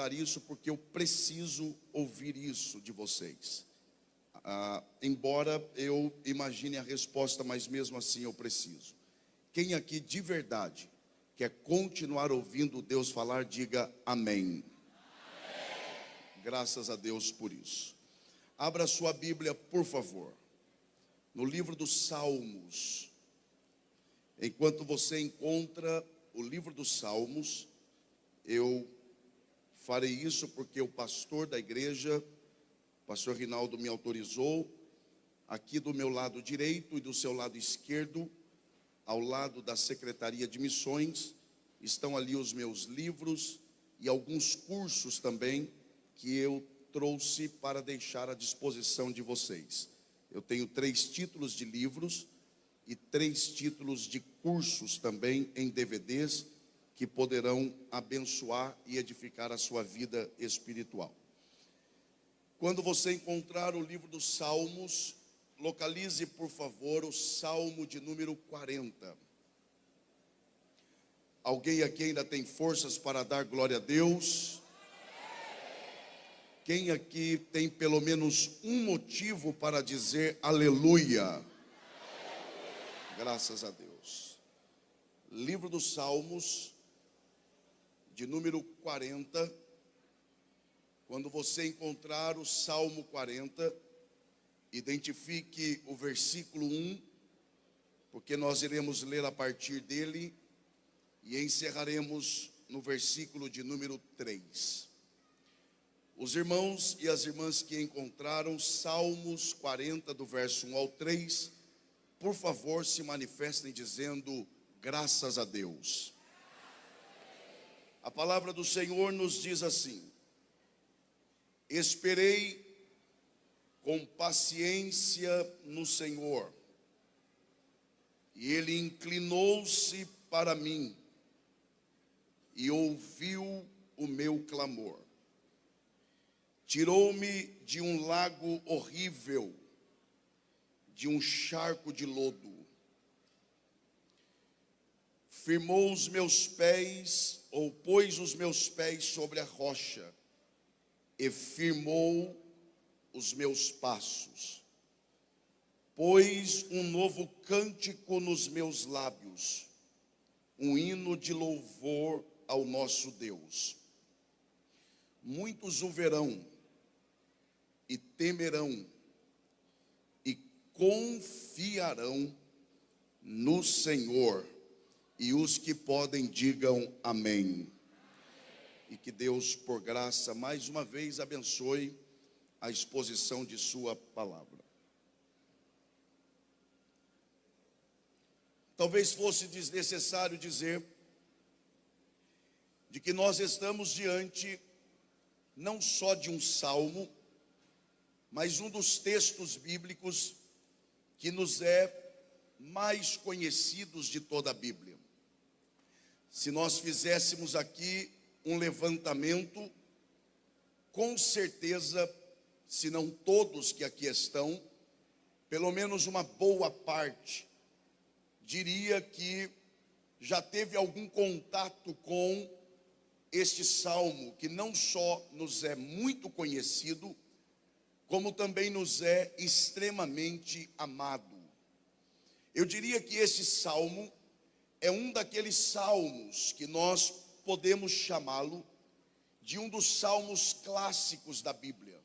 perguntar isso porque eu preciso ouvir isso de vocês. Embora eu imagine a resposta, mas mesmo assim eu preciso. Quem aqui de verdade quer continuar ouvindo Deus falar, diga amém. Graças a Deus por isso. Abra sua Bíblia, por favor, no livro dos Salmos. Enquanto você encontra o livro dos Salmos, eu farei isso porque o pastor da igreja, o pastor Rinaldo, me autorizou. Aqui do meu lado direito e do seu lado esquerdo, ao lado da Secretaria de Missões, estão ali os meus livros e alguns cursos também que eu trouxe para deixar à disposição de vocês. Eu tenho 3 títulos de livros e 3 títulos de cursos também em DVDs que poderão abençoar e edificar a sua vida espiritual. Quando você encontrar o livro dos Salmos, localize, por favor, o Salmo de número 40. Alguém aqui ainda tem forças para dar glória a Deus? Quem aqui tem pelo menos um motivo para dizer aleluia? Graças a Deus. Livro dos Salmos, de número 40. Quando você encontrar o Salmo 40, identifique o versículo 1, porque nós iremos ler a partir dele e encerraremos no versículo de número 3. Os irmãos e as irmãs que encontraram Salmos 40, do verso 1 ao 3, por favor, se manifestem dizendo graças a Deus. A palavra do Senhor nos diz assim: esperei com paciência no Senhor, e Ele inclinou-se para mim e ouviu o meu clamor. Tirou-me de um lago horrível, de um charco de lodo. Firmou os meus pés, ou pôs os meus pés sobre a rocha, e firmou os meus passos. Pôs um novo cântico nos meus lábios, um hino de louvor ao nosso Deus. Muitos o verão e temerão e confiarão no Senhor, e os que podem digam amém. E que Deus, por graça, mais uma vez abençoe a exposição de sua palavra. Talvez fosse desnecessário dizer de que nós estamos diante não só de um salmo, mas um dos textos bíblicos que nos é mais conhecidos de toda a Bíblia. Se nós fizéssemos aqui um levantamento, com certeza, se não todos que aqui estão, pelo menos uma boa parte, diria que já teve algum contato com este salmo, que não só nos é muito conhecido, como também nos é extremamente amado. Eu diria que este salmo é um daqueles salmos que nós podemos chamá-lo de um dos salmos clássicos da Bíblia.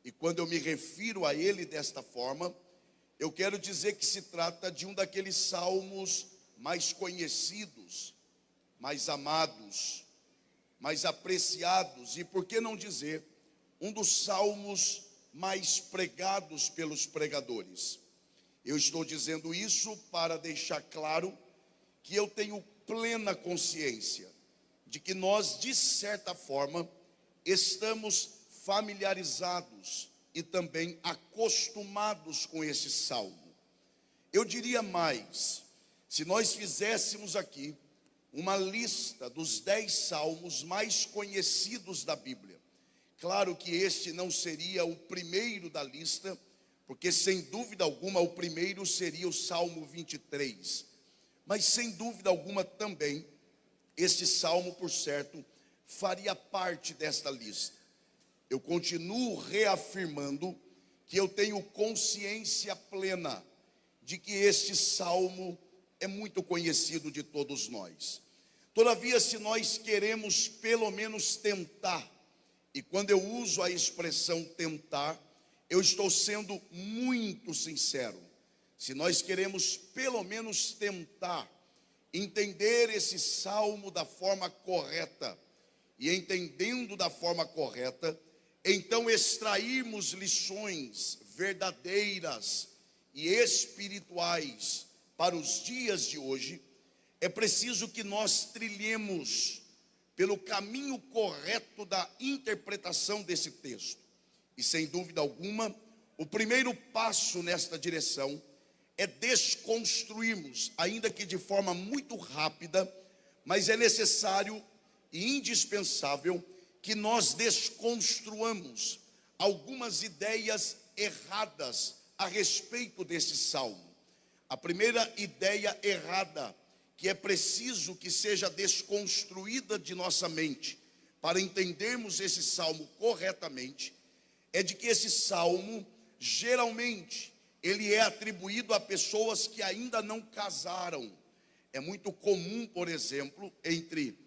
E quando eu me refiro a ele desta forma, eu quero dizer que se trata de um daqueles salmos mais conhecidos, mais amados, mais apreciados, e por que não dizer, um dos salmos mais pregados pelos pregadores. Eu estou dizendo isso para deixar claro que eu tenho plena consciência de que nós, de certa forma, estamos familiarizados e também acostumados com esse salmo. Eu diria mais, se nós fizéssemos aqui uma lista dos 10 salmos mais conhecidos da Bíblia, claro que este não seria o primeiro da lista, porque sem dúvida alguma o primeiro seria o Salmo 23, mas sem dúvida alguma também este salmo, por certo, faria parte desta lista. Eu continuo reafirmando que eu tenho consciência plena de que este salmo é muito conhecido de todos nós. Todavia, se nós queremos pelo menos tentar, e quando eu uso a expressão tentar, eu estou sendo muito sincero. Se nós queremos pelo menos tentar entender esse salmo da forma correta, e entendendo da forma correta, então extrairmos lições verdadeiras e espirituais para os dias de hoje, é preciso que nós trilhemos pelo caminho correto da interpretação desse texto. E sem dúvida alguma, o primeiro passo nesta direção é desconstruirmos, ainda que de forma muito rápida, mas é necessário e indispensável que nós desconstruamos algumas ideias erradas a respeito desse salmo. A primeira ideia errada que é preciso que seja desconstruída de nossa mente para entendermos esse salmo corretamente, é de que esse salmo, geralmente, ele é atribuído a pessoas que ainda não casaram. É muito comum, por exemplo, entre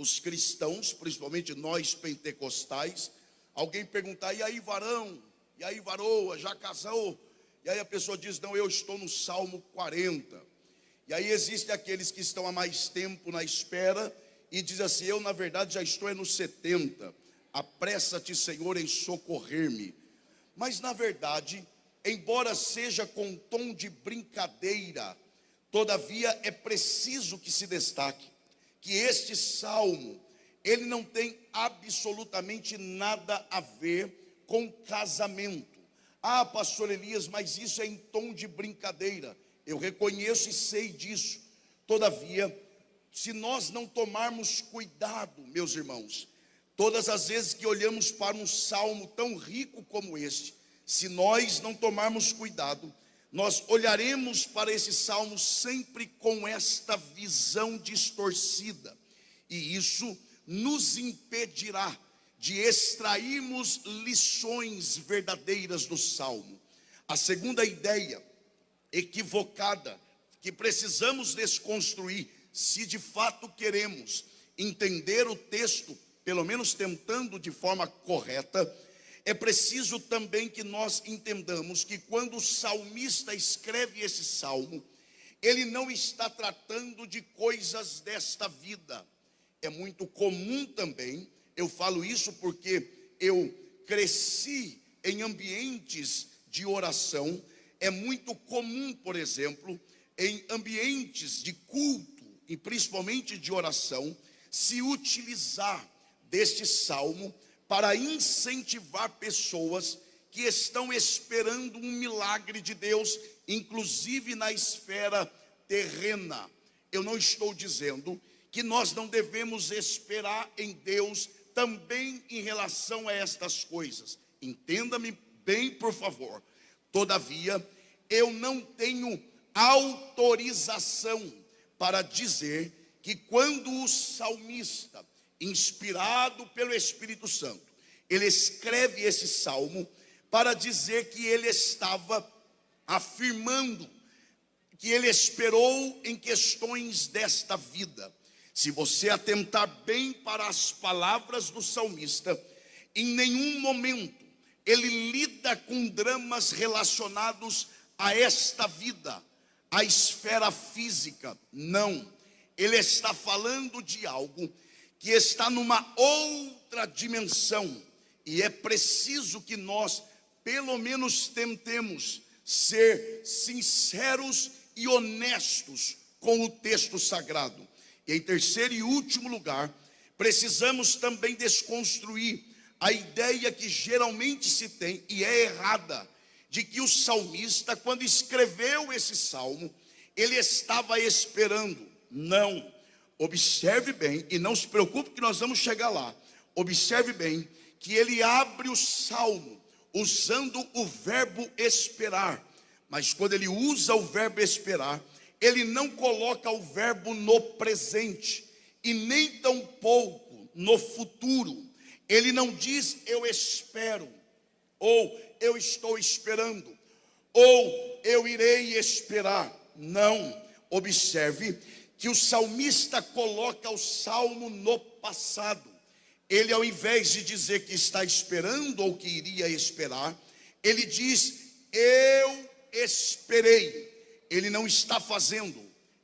os cristãos, principalmente nós pentecostais, alguém perguntar: e aí, varão? E aí, varoa? Já casou? E aí a pessoa diz: não, eu estou no Salmo 40. E aí existem aqueles que estão há mais tempo na espera e dizem assim: eu na verdade já estou no 70. Apressa-te, Senhor, em socorrer-me. Mas na verdade, embora seja com tom de brincadeira, todavia é preciso que se destaque que este salmo, ele não tem absolutamente nada a ver com casamento. Ah, pastor Elias, mas isso é em tom de brincadeira. Eu reconheço e sei disso. Todavia, se nós não tomarmos cuidado, meus irmãos, todas as vezes que olhamos para um salmo tão rico como este, se nós não tomarmos cuidado, nós olharemos para esse salmo sempre com esta visão distorcida, e isso nos impedirá de extrairmos lições verdadeiras do salmo. A segunda ideia equivocada que precisamos desconstruir, se de fato queremos entender o texto, pelo menos tentando de forma correta, é preciso também que nós entendamos que quando o salmista escreve esse salmo, ele não está tratando de coisas desta vida. É muito comum também, eu falo isso porque eu cresci em ambientes de oração. É muito comum, por exemplo, em ambientes de culto, e principalmente de oração, se utilizar deste salmo para incentivar pessoas que estão esperando um milagre de Deus, inclusive na esfera terrena. Eu não estou dizendo que nós não devemos esperar em Deus também em relação a estas coisas. Entenda-me bem, por favor. Todavia, eu não tenho autorização para dizer que quando o salmista, inspirado pelo Espírito Santo, ele escreve esse salmo para dizer que ele estava afirmando que ele esperou em questões desta vida. Se você atentar bem para as palavras do salmista, em nenhum momento ele lida com dramas relacionados a esta vida, a esfera física. Não, ele está falando de algo que está numa outra dimensão, e é preciso que nós, pelo menos, tentemos ser sinceros e honestos com o texto sagrado. E em terceiro e último lugar, precisamos também desconstruir a ideia que geralmente se tem, e é errada, de que o salmista, quando escreveu esse salmo, ele estava esperando. Não. Observe bem, e não se preocupe que nós vamos chegar lá. Observe bem que ele abre o salmo usando o verbo esperar. Mas quando ele usa o verbo esperar, ele não coloca o verbo no presente, e nem tampouco no futuro. Ele não diz eu espero, ou eu estou esperando, ou eu irei esperar. Não, observe que o salmista coloca o salmo no passado. Ele, ao invés de dizer que está esperando ou que iria esperar, ele diz eu esperei. Ele não está fazendo,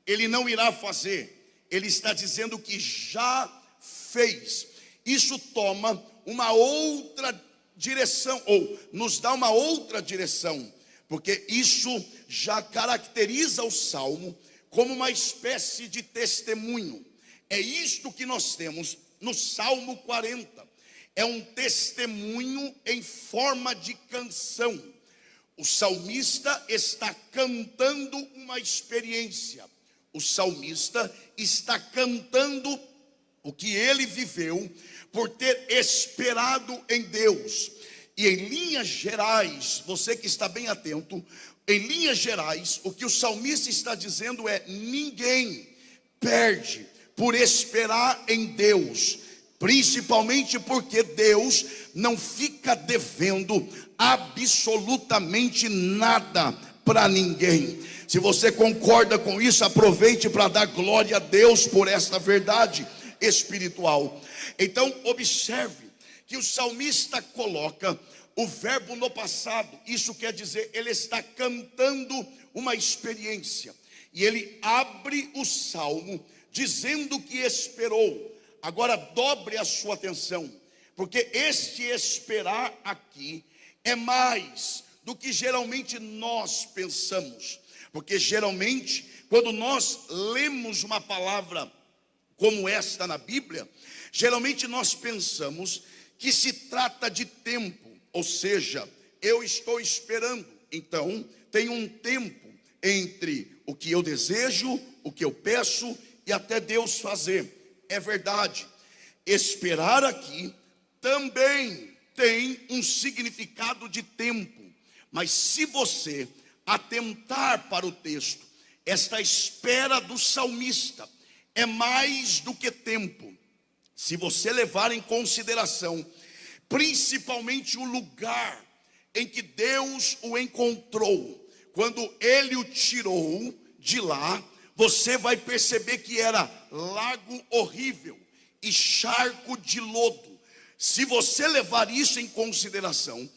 ele não irá fazer, ele está dizendo que já fez. Isso toma uma outra direção, ou nos dá uma outra direção, porque isso já caracteriza o salmo como uma espécie de testemunho. É isto que nós temos no Salmo 40, é um testemunho em forma de canção. O salmista está cantando uma experiência, o salmista está cantando o que ele viveu por ter esperado em Deus. E em linhas gerais, você que está bem atento, em linhas gerais, o que o salmista está dizendo é: ninguém perde por esperar em Deus, principalmente porque Deus não fica devendo absolutamente nada para ninguém. Se você concorda com isso, aproveite para dar glória a Deus por esta verdade espiritual. Então observe que o salmista coloca o verbo no passado. Isso quer dizer, ele está cantando uma experiência, e ele abre o salmo dizendo que esperou. Agora dobre a sua atenção, porque este esperar aqui é mais do que geralmente nós pensamos. Porque geralmente, quando nós lemos uma palavra como esta na Bíblia, geralmente nós pensamos que se trata de tempo, ou seja, eu estou esperando, então tem um tempo entre o que eu desejo, o que eu peço e até Deus fazer. É verdade, esperar aqui também tem um significado de tempo, mas se você atentar para o texto, esta espera do salmista é mais do que tempo. Se você levar em consideração principalmente o lugar em que Deus o encontrou, quando ele o tirou de lá, você vai perceber que era lago horrível e charco de lodo. Se você levar isso em consideração,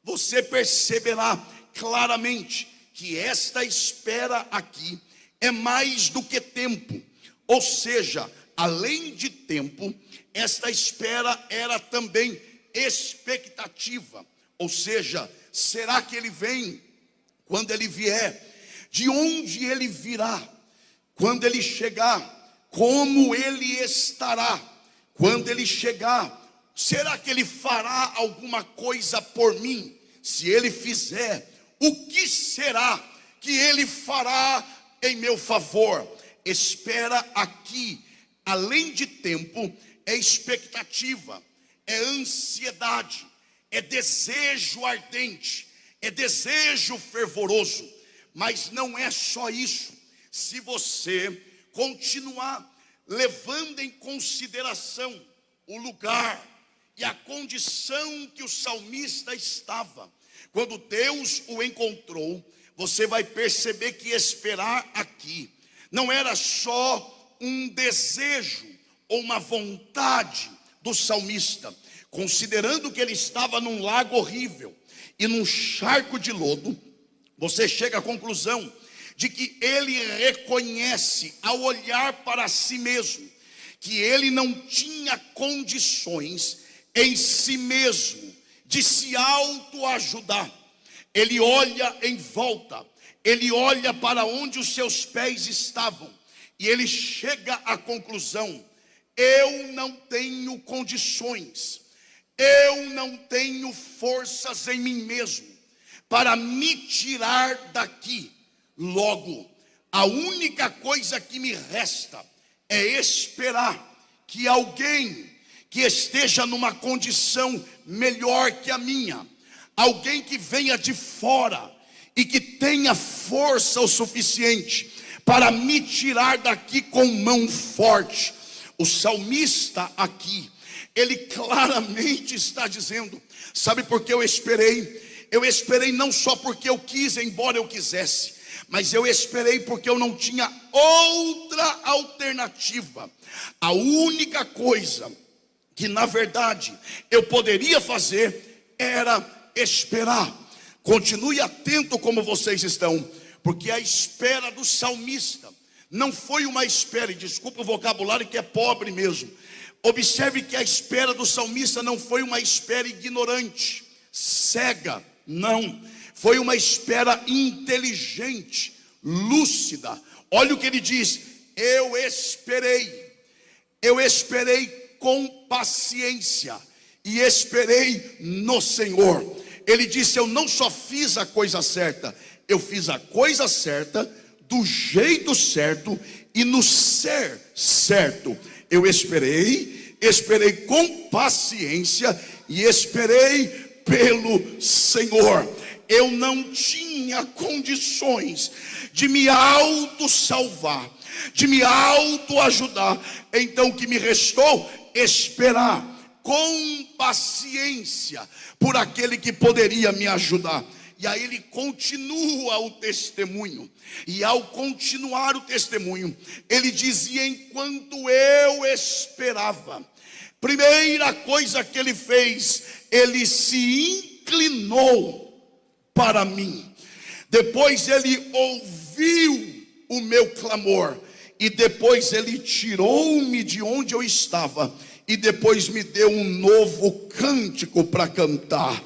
você perceberá claramente que esta espera aqui é mais do que tempo. Ou seja, além de tempo, esta espera era também expectativa. Ou seja, será que ele vem? Quando ele vier, de onde ele virá? Quando ele chegar, como ele estará? Quando ele chegar, será que ele fará alguma coisa por mim? Se ele fizer, o que será que ele fará em meu favor? Espera aqui, além de tempo, é expectativa, é ansiedade, é desejo ardente, é desejo fervoroso. Mas não é só isso. Se você continuar levando em consideração o lugar e a condição que o salmista estava, quando Deus o encontrou, você vai perceber que esperar aqui não era só um desejo ou uma vontade do salmista. Considerando que ele estava num lago horrível e num charco de lodo, você chega à conclusão de que ele reconhece, ao olhar para si mesmo, que ele não tinha condições em si mesmo de se autoajudar. Ele olha em volta, ele olha para onde os seus pés estavam, e ele chega à conclusão: eu não tenho condições, eu não tenho forças em mim mesmo para me tirar daqui. Logo, a única coisa que me resta é esperar que alguém que esteja numa condição melhor que a minha, alguém que venha de fora e que tenha força o suficiente para me tirar daqui com mão forte. O salmista aqui, ele claramente está dizendo: sabe por que eu esperei? Eu esperei não só porque eu quis, embora eu quisesse, mas eu esperei porque eu não tinha outra alternativa. A única coisa que na verdade eu poderia fazer era esperar. Continue atento como vocês estão, porque a espera do salmista não foi uma espera, e desculpa o vocabulário que é pobre mesmo. Observe que a espera do salmista não foi uma espera ignorante, cega, não. Foi uma espera inteligente, lúcida. Olha o que ele diz: eu esperei com paciência e esperei no Senhor. Ele disse: eu não só fiz a coisa certa, eu fiz a coisa certa, do jeito certo e no ser certo. Eu esperei com paciência e esperei pelo Senhor. Eu não tinha condições de me auto-salvar, de me auto-ajudar. Então o que me restou? Esperar com paciência por aquele que poderia me ajudar. E aí ele continua o testemunho. E ao continuar o testemunho, ele dizia: enquanto eu esperava, primeira coisa que ele fez, ele se inclinou para mim. Depois ele ouviu o meu clamor. E depois ele tirou-me de onde eu estava. E depois me deu um novo cântico para cantar.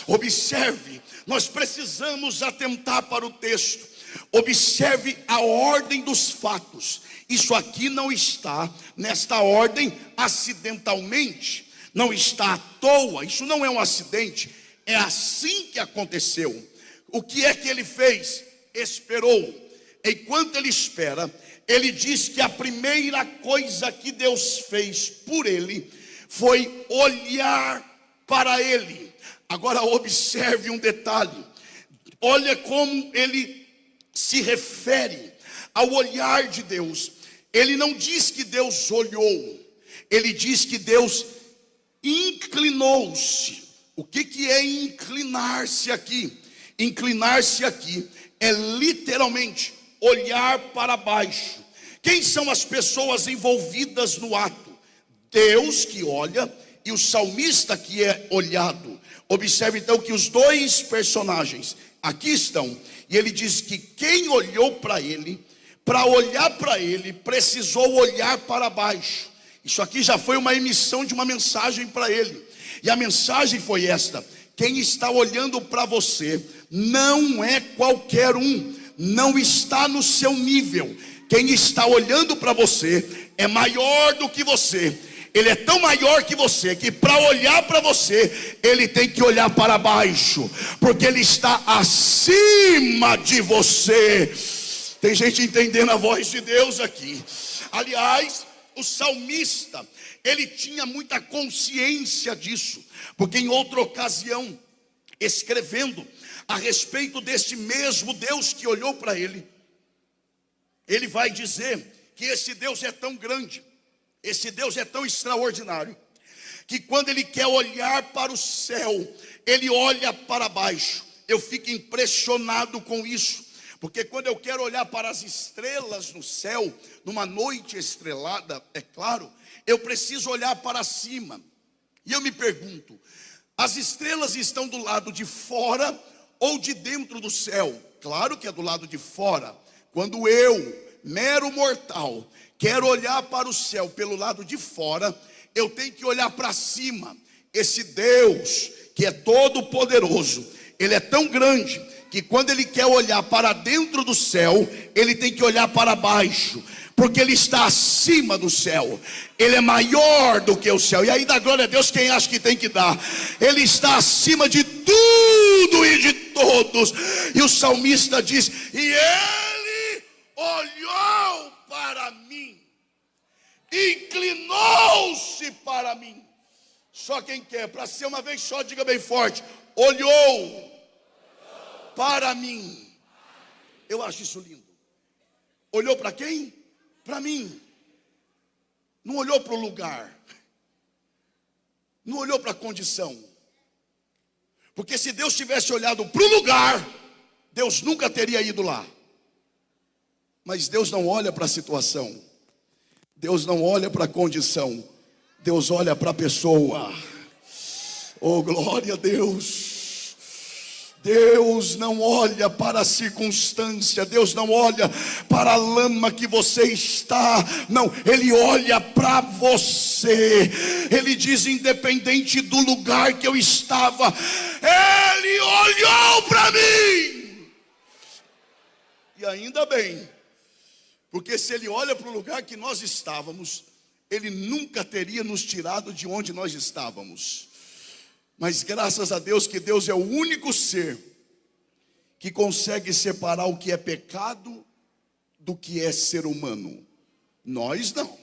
Observe, nós precisamos atentar para o texto. Observe a ordem dos fatos. Isso aqui não está nesta ordem acidentalmente, não está à toa. Isso não é um acidente, é assim que aconteceu. O que é que ele fez? Esperou. Enquanto ele espera, ele diz que a primeira coisa que Deus fez por ele foi olhar para ele. Agora observe um detalhe. Olha como ele se refere ao olhar de Deus. Ele não diz que Deus olhou, ele diz que Deus inclinou-se. O que é inclinar-se aqui? Inclinar-se aqui é literalmente olhar para baixo. Quem são as pessoas envolvidas no ato? Deus que olha e o salmista que é olhado. Observe então que os dois personagens aqui estão. E ele diz que quem olhou para ele, para olhar para ele, precisou olhar para baixo. Isso aqui já foi uma emissão de uma mensagem para ele. E a mensagem foi esta: quem está olhando para você não é qualquer um, não está no seu nível. Quem está olhando para você é maior do que você. Ele é tão maior que você, que para olhar para você, ele tem que olhar para baixo, porque ele está acima de você. Tem gente entendendo a voz de Deus aqui. Aliás, o salmista, ele tinha muita consciência disso, porque em outra ocasião, escrevendo a respeito deste mesmo Deus que olhou para ele, ele vai dizer que esse Deus é tão grande, esse Deus é tão extraordinário, que quando ele quer olhar para o céu, ele olha para baixo. Eu fico impressionado com isso, porque quando eu quero olhar para as estrelas no céu, numa noite estrelada, é claro, eu preciso olhar para cima. E eu me pergunto, as estrelas estão do lado de fora ou de dentro do céu? Claro que é do lado de fora. Quando eu, mero mortal, quero olhar para o céu pelo lado de fora, eu tenho que olhar para cima. Esse Deus que é todo poderoso, ele é tão grande que quando ele quer olhar para dentro do céu, ele tem que olhar para baixo, porque ele está acima do céu, ele é maior do que o céu. E aí dá glória a Deus quem acha que tem que dar. Ele está acima de tudo e de todos. E o salmista diz: e ele olhou para mim, inclinou-se para mim. Só quem quer, para ser uma vez só, diga bem forte: olhou para mim. Eu acho isso lindo. Olhou para quem? Para mim. não olhou para o lugar, não olhou para a condição. Porque se Deus tivesse olhado para o lugar, Deus nunca teria ido lá. Mas Deus não olha para a situação, Deus não olha para a condição, Deus olha para a pessoa. Oh, glória a Deus. Deus não olha para a circunstância, Deus não olha para a lama que você está, não, Ele olha para você. Ele diz: independente do lugar que eu estava, Ele olhou para mim. E ainda bem, porque se Ele olha para o lugar que nós estávamos, Ele nunca teria nos tirado de onde nós estávamos. Mas graças a Deus que Deus é o único ser que consegue separar o que é pecado do que é ser humano. Nós não.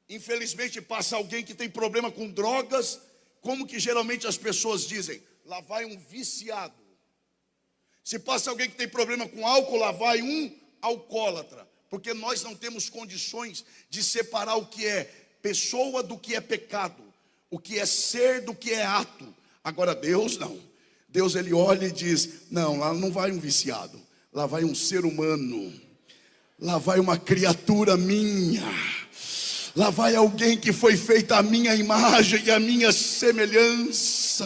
Infelizmente passa alguém que tem problema com drogas, como que geralmente as pessoas dizem? Lá vai um viciado. Se passa alguém que tem problema com álcool, lá vai um alcoólatra. Porque nós não temos condições de separar o que é pessoa do que é pecado, o que é ser do que é ato. Agora Deus não. Deus, Ele olha e diz: não, lá não vai um viciado, lá vai um ser humano, lá vai uma criatura minha, lá vai alguém que foi feita à minha imagem e à minha semelhança.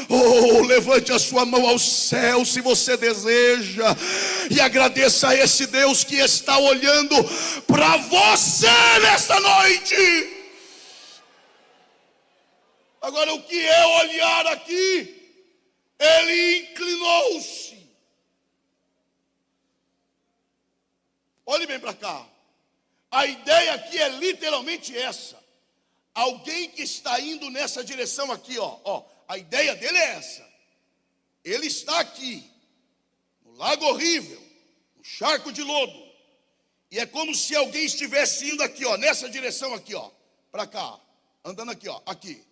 Oh, levante a sua mão ao céu se você deseja, e agradeça a esse Deus que está olhando para você nesta noite. Agora, o que é olhar aqui? Ele inclinou-se. Olhe bem para cá. A ideia aqui é literalmente essa. Alguém que está indo nessa direção aqui, ó. A ideia dele é essa. Ele está aqui, no lago horrível, no charco de lodo. E é como se alguém estivesse indo aqui, ó, nessa direção aqui, ó, para cá, andando aqui, ó, aqui.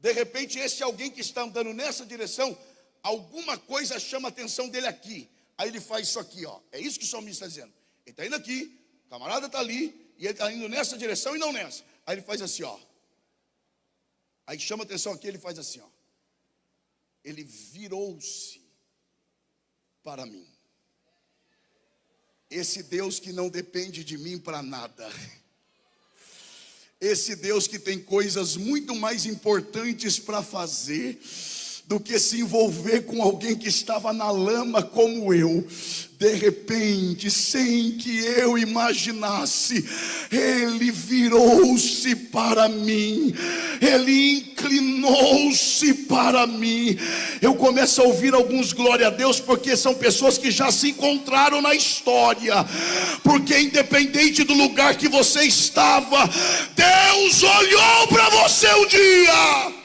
De repente, esse alguém que está andando nessa direção, alguma coisa chama a atenção dele aqui. Aí ele faz isso aqui, ó. É isso que o salmista está dizendo. Ele está indo aqui, o camarada está ali, e ele está indo nessa direção e não nessa. Aí ele faz assim, ó. Aí chama a atenção aqui, ele faz assim, ó. Ele virou-se para mim. Esse Deus que não depende de mim para nada. Esse Deus que tem coisas muito mais importantes para fazer do que se envolver com alguém que estava na lama como eu. De repente, sem que eu imaginasse, Ele virou-se para mim, Ele inclinou-se para mim. Eu começo a ouvir alguns glória a Deus, porque são pessoas que já se encontraram na história. Porque independente do lugar que você estava, Deus olhou para você um dia.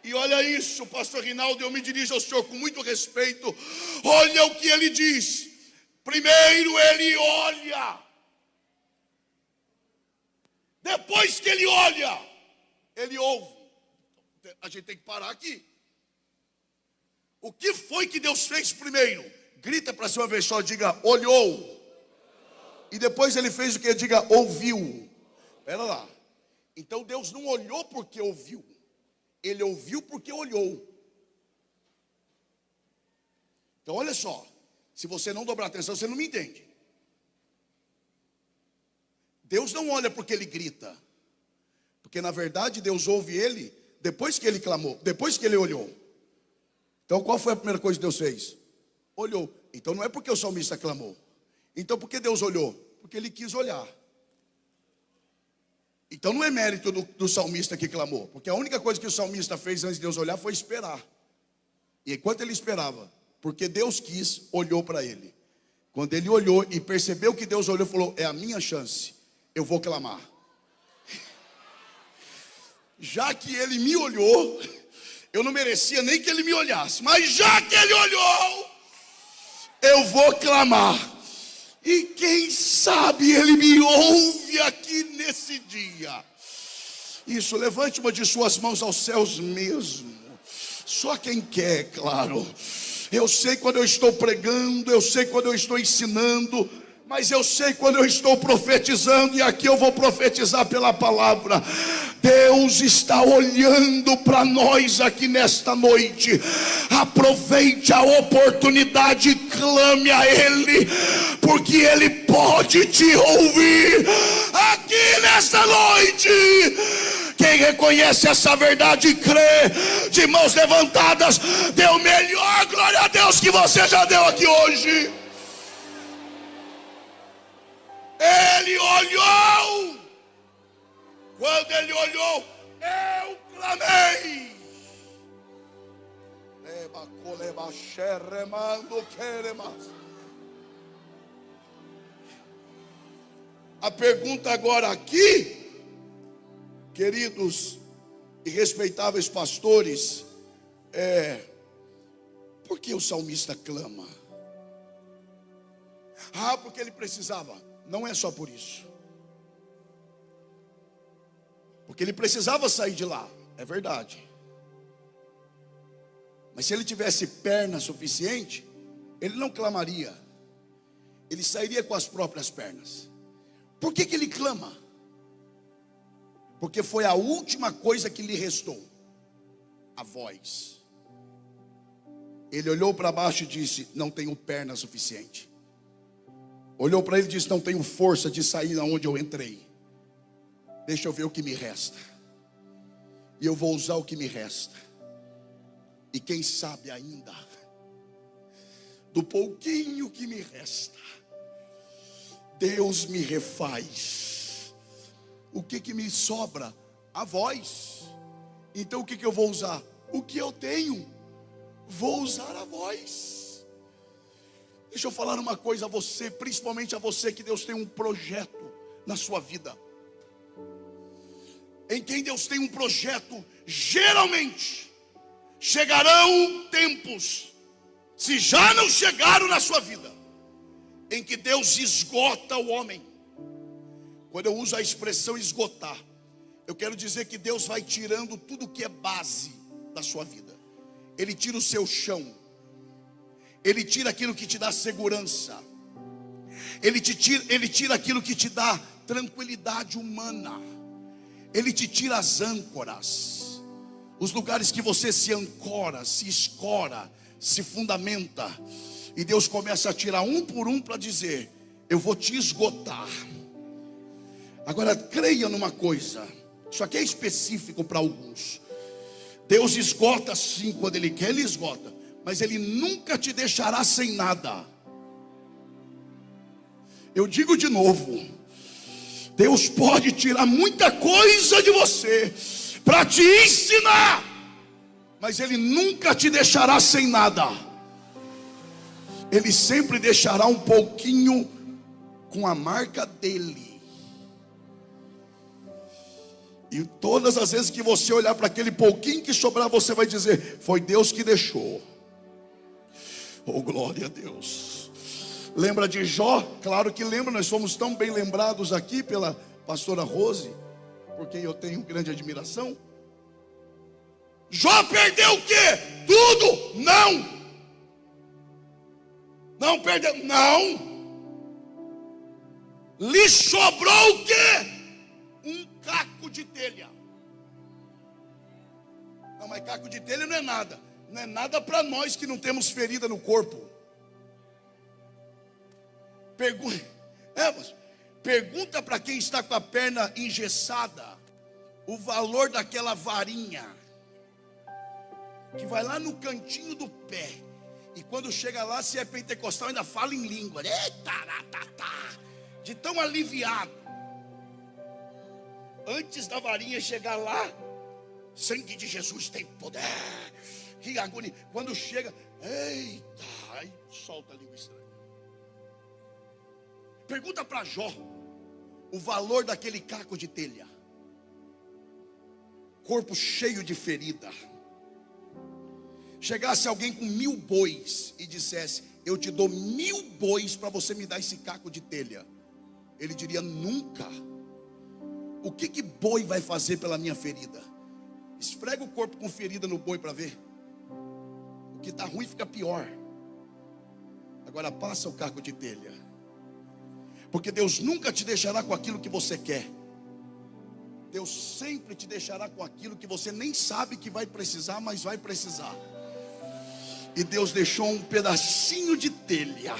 E olha isso, pastor Rinaldo, eu me dirijo ao senhor com muito respeito. Olha o que ele diz. Primeiro ele olha. Depois que ele olha, ele ouve. A gente tem que parar aqui. O que foi que Deus fez primeiro? Grita para cima uma vez só, diga olhou. E depois ele fez o que? Diga ouviu. Espera lá. Então Deus não olhou porque ouviu. Ele ouviu porque olhou. Então olha só, se você não dobrar atenção, você não me entende. Deus não olha porque ele grita. Porque na verdade Deus ouve ele depois que ele clamou, depois que ele olhou. Então qual foi a primeira coisa que Deus fez? Olhou. Então não é porque o salmista clamou. Então por que Deus olhou? Porque ele quis olhar. Então não é mérito do salmista que clamou, porque a única coisa que o salmista fez antes de Deus olhar foi esperar. E enquanto ele esperava, porque Deus quis, olhou para ele. Quando ele olhou e percebeu que Deus olhou, falou: é a minha chance, eu vou clamar. Já que ele me olhou, eu não merecia nem que ele me olhasse, mas já que ele olhou, eu vou clamar. E quem sabe ele me ouve aqui nesse dia. Isso, levante uma de suas mãos aos céus mesmo. Só quem quer, claro. Eu sei quando eu estou pregando, eu sei quando eu estou ensinando, Mas eu sei quando eu estou profetizando, e aqui eu vou profetizar pela palavra. Deus está olhando para nós aqui nesta noite. Aproveite a oportunidade e clame a Ele, porque Ele pode te ouvir aqui nesta noite. Quem reconhece essa verdade e crê, de mãos levantadas, dê o melhor glória a Deus que você já deu aqui hoje. Ele olhou. Quando ele olhou, eu clamei. A pergunta agora aqui, queridos e respeitáveis pastores, por que o salmista clama? Porque ele precisava. Não é só por isso. Porque ele precisava sair de lá, é verdade. Mas se ele tivesse perna suficiente, ele não clamaria. Ele sairia com as próprias pernas. Por que ele clama? Porque foi a última coisa que lhe restou. A voz. Ele olhou para baixo e disse: não tenho perna suficiente. Olhou para ele e disse: não tenho força de sair da onde eu entrei. Deixa eu ver o que me resta. E eu vou usar o que me resta. E quem sabe ainda, do pouquinho que me resta, Deus me refaz. O que me sobra? A voz. Então o que eu vou usar? O que eu tenho. Vou usar a voz. Deixa eu falar uma coisa a você, principalmente a você, que Deus tem um projeto na sua vida. Em quem Deus tem um projeto, geralmente chegarão tempos, se já não chegaram na sua vida, em que Deus esgota o homem. Quando eu uso a expressão esgotar, eu quero dizer que Deus vai tirando tudo que é base da sua vida. Ele tira o seu chão. Ele tira aquilo que te dá segurança. Ele tira aquilo que te dá tranquilidade humana. Ele te tira as âncoras, os lugares que você se ancora, se escora, se fundamenta. E Deus começa a tirar um por um para dizer: eu vou te esgotar. Agora creia numa coisa, isso aqui é específico para alguns. Deus esgota sim, quando Ele quer Ele esgota, mas Ele nunca te deixará sem nada. Eu digo de novo, Deus pode tirar muita coisa de você para te ensinar, mas Ele nunca te deixará sem nada. Ele sempre deixará um pouquinho com a marca dele. E todas as vezes que você olhar para aquele pouquinho que sobrar, você vai dizer: foi Deus que deixou. Oh, glória a Deus. Lembra de Jó? Claro que lembra, nós fomos tão bem lembrados aqui pela pastora Rose, por quem eu tenho grande admiração. Jó perdeu o quê? Tudo? Não. Não perdeu, não. Lhe sobrou o quê? Um caco de telha. Não, mas caco de telha não é nada. Não é nada para nós que não temos ferida no corpo. Pergunta para quem está com a perna engessada o valor daquela varinha que vai lá no cantinho do pé, e quando chega lá, se é pentecostal, ainda fala em língua. De tão aliviado. Antes da varinha chegar lá, sangue de Jesus tem poder. Que agonia. Quando chega, eita, aí solta a língua estranha. Pergunta para Jó o valor daquele caco de telha. Corpo cheio de ferida. Chegasse alguém com 1000 bois e dissesse: eu te dou 1000 bois para você me dar esse caco de telha. Ele diria: nunca. O que boi vai fazer pela minha ferida? Esfrega o corpo com ferida no boi para ver. O que está ruim fica pior. Agora passa o caco de telha. Porque Deus nunca te deixará com aquilo que você quer. Deus sempre te deixará com aquilo que você nem sabe que vai precisar, mas vai precisar. E Deus deixou um pedacinho de telha.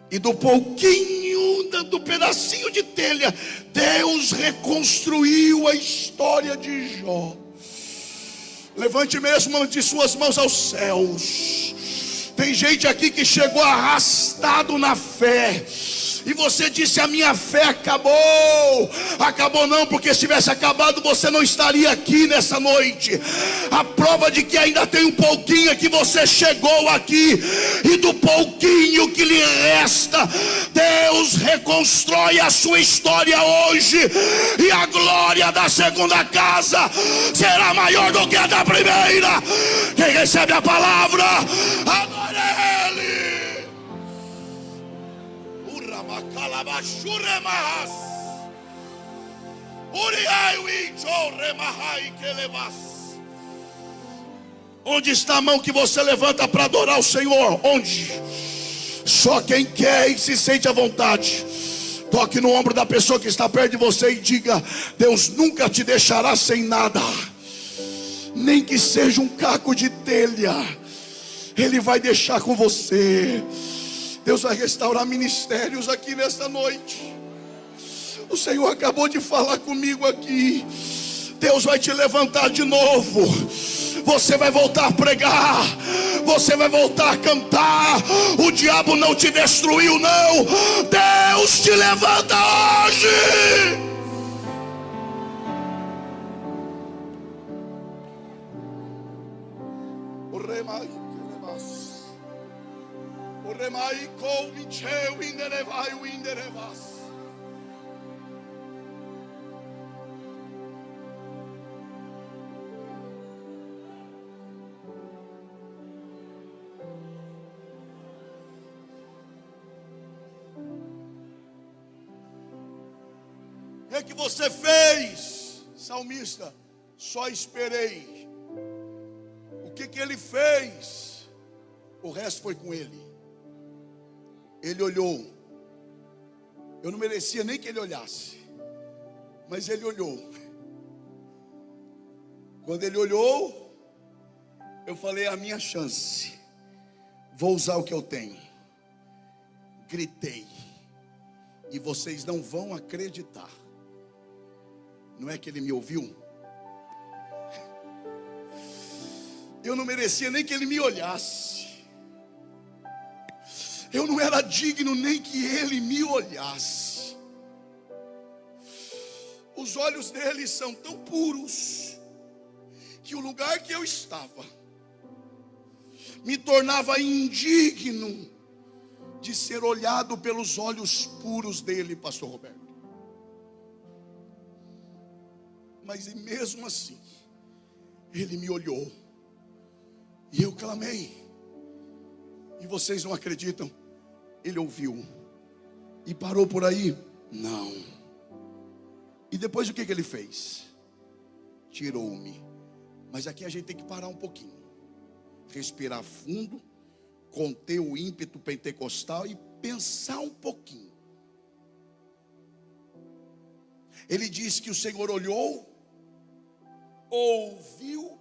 E do pouquinho, do pedacinho de telha, Deus reconstruiu a história de Jó. Levante mesmo de suas mãos aos céus. Tem gente aqui que chegou arrastado na fé. E você disse: a minha fé acabou. Acabou não, porque se tivesse acabado você não estaria aqui nessa noite. A prova de que ainda tem um pouquinho é que você chegou aqui. E do pouquinho que lhe resta, Deus reconstrói a sua história hoje. E a glória da segunda casa será maior do que a da primeira. Quem recebe a palavra, adore Ele. Onde está a mão que você levanta para adorar o Senhor? Onde? Só quem quer e se sente à vontade. Toque no ombro da pessoa que está perto de você e diga: Deus nunca te deixará sem nada. Nem que seja um caco de telha, Ele vai deixar com você. Deus vai restaurar ministérios aqui nesta noite. O Senhor acabou de falar comigo aqui. Deus vai te levantar de novo. Você vai voltar a pregar. Você vai voltar a cantar. O diabo não te destruiu, não. Deus te levanta hoje. O remai. O que você fez, salmista? Só esperei. O que ele fez? O resto foi com ele. Ele olhou. Eu não merecia nem que ele olhasse, mas ele olhou. Quando ele olhou, eu falei: a minha chance. Vou usar o que eu tenho. Gritei. E vocês não vão acreditar. Não é que ele me ouviu? Eu não merecia nem que ele me olhasse. Eu não era digno nem que ele me olhasse. Os olhos dele são tão puros que o lugar que eu estava me tornava indigno de ser olhado pelos olhos puros dele, pastor Roberto. Mas mesmo assim, ele me olhou. E eu clamei. E vocês não acreditam? Ele ouviu. E parou por aí? Não. E depois o que ele fez? Tirou-me. Mas aqui a gente tem que parar um pouquinho. Respirar fundo. Conter o ímpeto pentecostal e pensar um pouquinho. Ele diz que o Senhor olhou, ouviu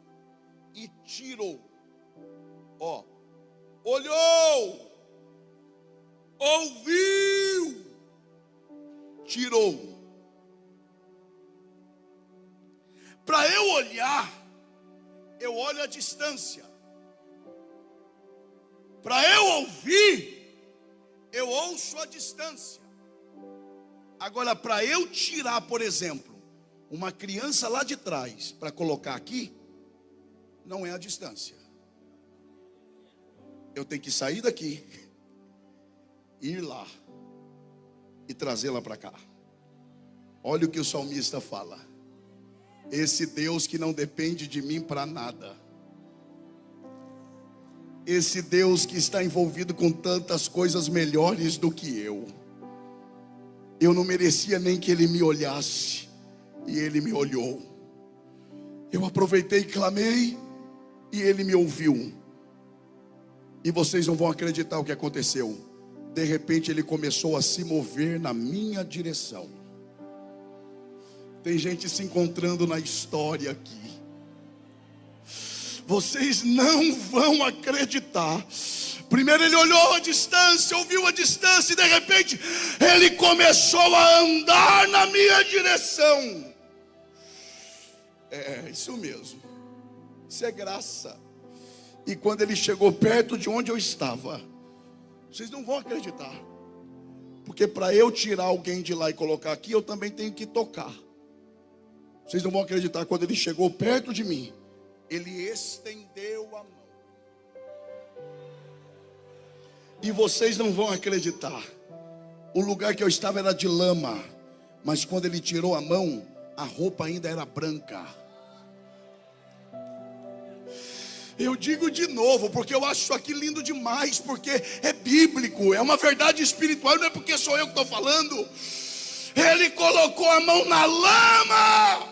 e tirou. Ó, olhou, ouviu, tirou. Para eu olhar, eu olho a distância. Para eu ouvir, eu ouço a distância. Agora, para eu tirar, por exemplo, uma criança lá de trás para colocar aqui, não é a distância. Eu tenho que sair daqui, ir lá e trazê-la para cá. Olha o que o salmista fala: esse Deus que não depende de mim para nada, esse Deus que está envolvido com tantas coisas melhores do que eu não merecia nem que ele me olhasse, e ele me olhou. Eu aproveitei e clamei, e ele me ouviu. E vocês não vão acreditar o que aconteceu. De repente ele começou a se mover na minha direção. Tem gente se encontrando na história aqui. Vocês não vão acreditar. Primeiro ele olhou a distância, ouviu a distância, e de repente ele começou a andar na minha direção. É isso mesmo. Isso é graça. E quando ele chegou perto de onde eu estava, vocês não vão acreditar, porque para eu tirar alguém de lá e colocar aqui, eu também tenho que tocar. Vocês não vão acreditar, quando ele chegou perto de mim, ele estendeu a mão. E vocês não vão acreditar, o lugar que eu estava era de lama, mas quando ele tirou a mão, a roupa ainda era branca. Eu digo de novo, porque eu acho isso aqui lindo demais, porque é bíblico, é uma verdade espiritual, não é porque sou eu que estou falando. Ele colocou a mão na lama,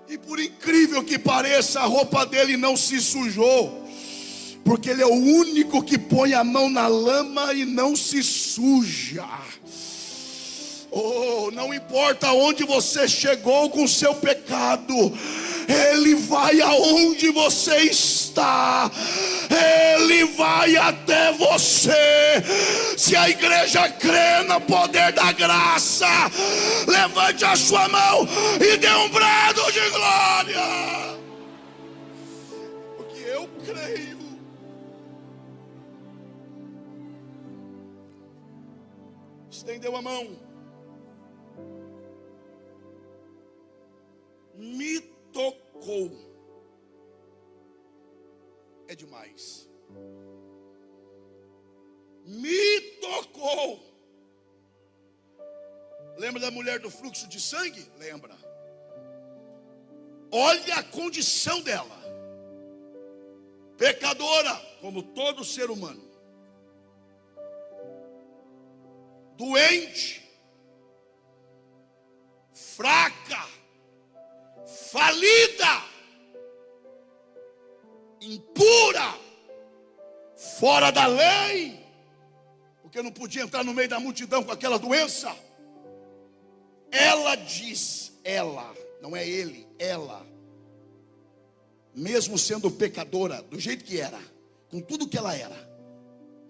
e por incrível que pareça, a roupa dele não se sujou, porque ele é o único que põe a mão na lama e não se suja. Oh, não importa onde você chegou com o seu pecado, ele vai aonde você está, ele vai até você. Se a igreja crê no poder da graça, levante a sua mão e dê um brado de glória, porque eu creio. Estendeu a mão, me tocou. É demais. Me tocou. Lembra da mulher do fluxo de sangue? Lembra. Olha a condição dela. Pecadora, como todo ser humano. Doente. Fraca. Falida, impura, fora da lei, porque não podia entrar no meio da multidão com aquela doença. Ela diz, ela, não é ele, ela, mesmo sendo pecadora, do jeito que era, com tudo que ela era,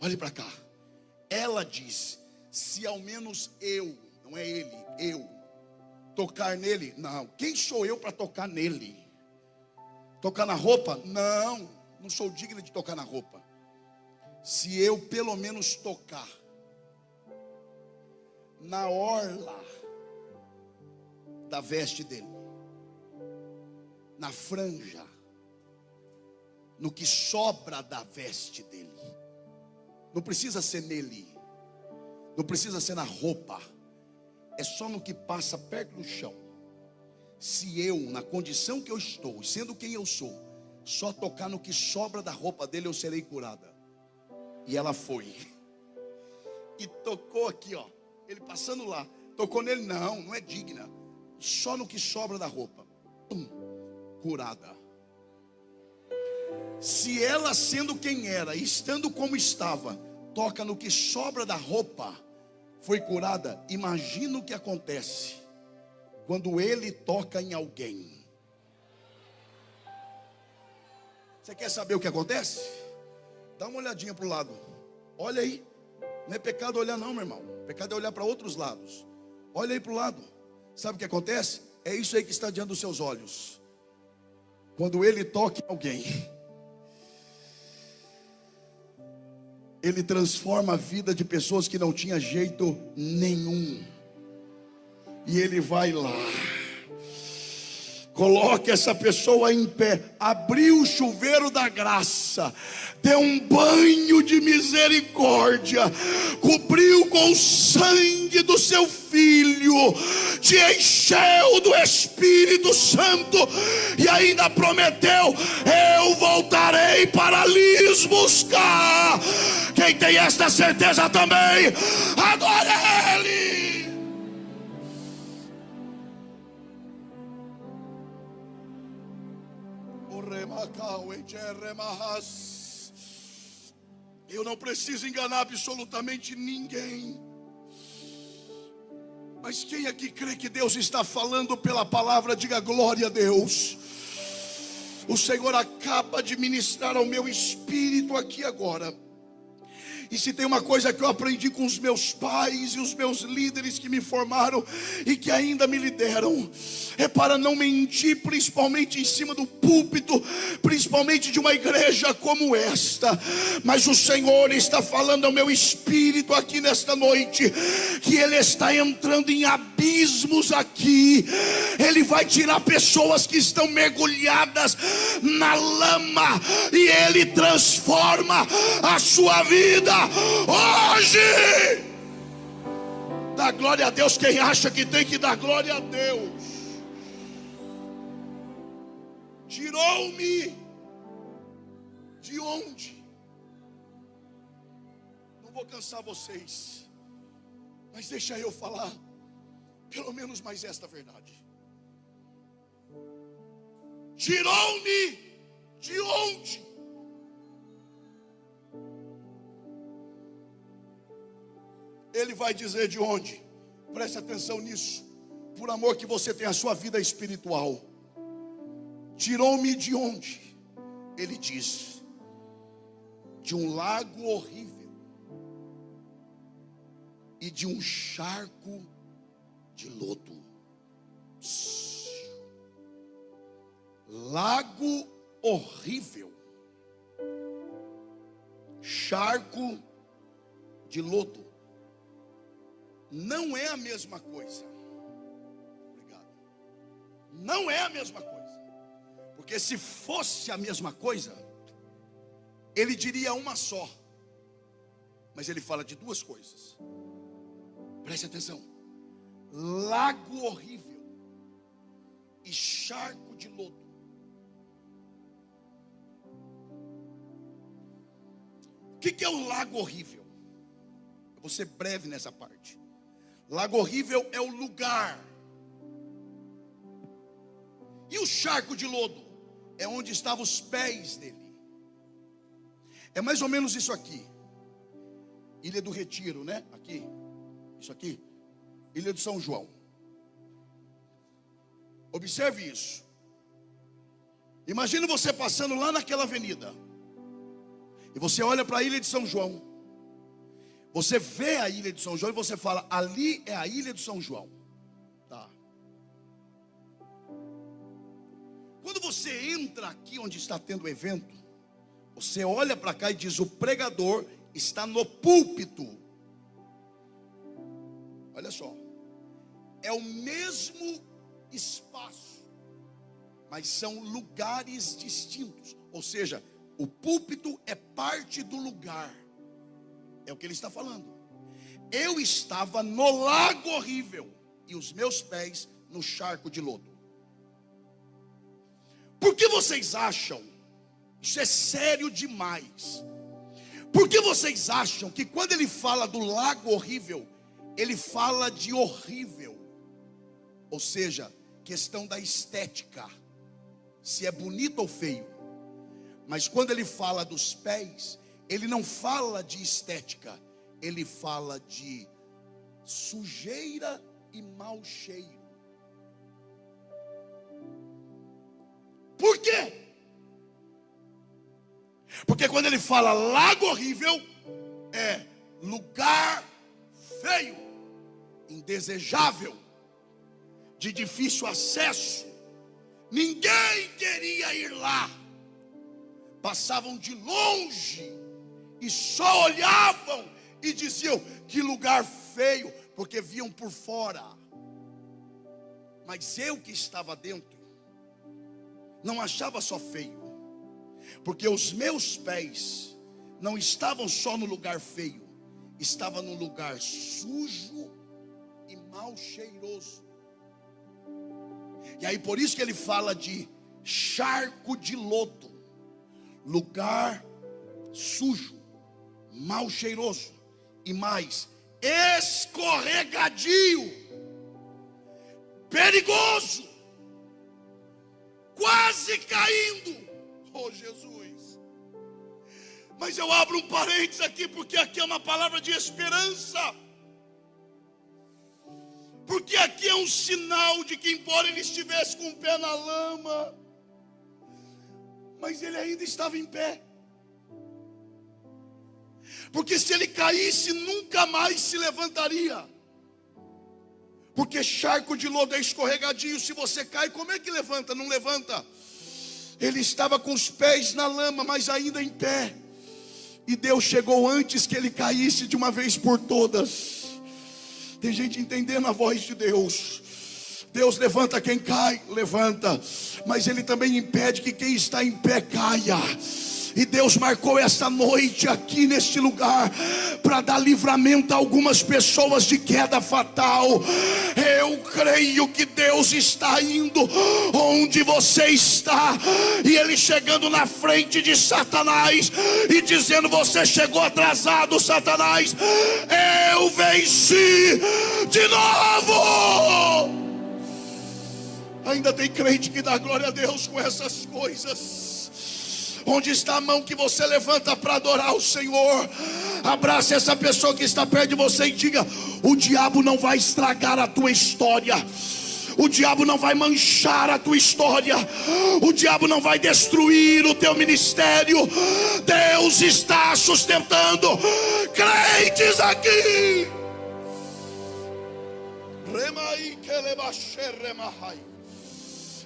olhe para cá, ela diz, se ao menos eu, não é ele, eu, tocar nele, não. Quem sou eu para tocar nele? Tocar na roupa? Não, não sou digno de tocar na roupa. Se eu pelo menos tocar na orla da veste dele, na franja, no que sobra da veste dele, não precisa ser nele, não precisa ser na roupa, é só no que passa perto do chão. Se eu, na condição que eu estou, sendo quem eu sou, só tocar no que sobra da roupa dele, eu serei curada. E ela foi. E tocou aqui, ó. Ele passando lá. Tocou nele, não é digna. Só no que sobra da roupa. Curada. Se ela, sendo quem era, estando como estava, toca no que sobra da roupa, foi curada. Imagina o que acontece quando ele toca em alguém. Você quer saber o que acontece? Dá uma olhadinha para o lado. Olha aí. Não é pecado olhar não, meu irmão. Pecado é olhar para outros lados. Olha aí para o lado. Sabe o que acontece? É isso aí que está diante dos seus olhos. Quando ele toca em alguém, ele transforma a vida de pessoas que não tinha jeito nenhum. E ele vai lá, coloca essa pessoa em pé, abriu o chuveiro da graça, deu um banho de misericórdia, cobriu com o sangue do seu filho, te encheu do Espírito Santo e ainda prometeu: eu voltarei para lhes buscar. Quem tem esta certeza também, adore Ele. Eu não preciso enganar absolutamente ninguém. Mas quem aqui crê que Deus está falando pela palavra, diga glória a Deus. O Senhor acaba de ministrar ao meu espírito aqui agora. E se tem uma coisa que eu aprendi com os meus pais e os meus líderes que me formaram e que ainda me lideram, é para não mentir, principalmente em cima do púlpito, principalmente de uma igreja como esta. Mas o Senhor está falando ao meu espírito aqui nesta noite, que Ele está entrando em abismos aqui. Ele vai tirar pessoas que estão mergulhadas na lama, e Ele transforma a sua vida hoje. Dá glória a Deus quem acha que tem que dar glória a Deus. Tirou-me de onde? Não vou cansar vocês, mas deixa eu falar pelo menos mais esta verdade. Tirou-me de onde? Ele vai dizer de onde. Preste atenção nisso, por amor que você tem a sua vida espiritual. Tirou-me de onde? Ele diz: de um lago horrível e de um charco de lodo. Lago horrível, charco de lodo. Não é a mesma coisa. Obrigado. Não é a mesma coisa. Porque se fosse a mesma coisa, ele diria uma só. Mas ele fala de duas coisas. Preste atenção. Lago horrível e charco de lodo. O que é o lago horrível? Eu vou ser breve nessa parte. Lago horrível é o lugar. E o charco de lodo é onde estavam os pés dele. É mais ou menos isso aqui. Ilha do Retiro, né? Aqui. Isso aqui. Ilha de São João. Observe isso. Imagina você passando lá naquela avenida. E você olha para a Ilha de São João. Você vê a Ilha de São João e você fala: ali é a Ilha de São João. Tá. Quando você entra aqui onde está tendo o evento, você olha para cá e diz: o pregador está no púlpito. Olha só. É o mesmo espaço, mas são lugares distintos. Ou seja, o púlpito é parte do lugar. É o que ele está falando. Eu estava no lago horrível e os meus pés no charco de lodo. Por que vocês acham? Isso é sério demais. Por que vocês acham que quando ele fala do lago horrível, ele fala de horrível? Ou seja, questão da estética, se é bonito ou feio. Mas quando ele fala dos pés, ele não fala de estética, ele fala de sujeira e mau cheiro. Por quê? Porque quando ele fala lago horrível, é lugar feio, indesejável, de difícil acesso. Ninguém queria ir lá. Passavam de longe e só olhavam e diziam: que lugar feio, porque viam por fora. Mas eu que estava dentro não achava só feio, porque os meus pés não estavam só no lugar feio, estava num lugar sujo e mal cheiroso. E aí por isso que ele fala de charco de lodo, lugar sujo, mal cheiroso e mais escorregadio, perigoso, quase caindo. Oh Jesus, Mas eu abro um parênteses aqui, porque aqui é uma palavra de esperança. Porque aqui é um sinal de que, embora ele estivesse com o pé na lama, mas ele ainda estava em pé. Porque se ele caísse, nunca mais se levantaria. Porque charco de lodo é escorregadio. Se você cai, como é que levanta? Não levanta. Ele estava com os pés na lama, mas ainda em pé. E Deus chegou antes que ele caísse de uma vez por todas. Tem gente entendendo a voz de Deus. Deus levanta quem cai, levanta. Mas Ele também impede que quem está em pé caia. E Deus marcou essa noite aqui neste lugar para dar livramento a algumas pessoas de queda fatal. Eu creio que Deus está indo onde você está, e Ele chegando na frente de Satanás e dizendo: você chegou atrasado, Satanás, eu venci de novo. Ainda tem crente que dá glória a Deus com essas coisas. Onde está a mão que você levanta para adorar o Senhor? Abrace essa pessoa que está perto de você e diga: o diabo não vai estragar a tua história. O diabo não vai manchar a tua história. O diabo não vai destruir o teu ministério. Deus está sustentando crentes aqui.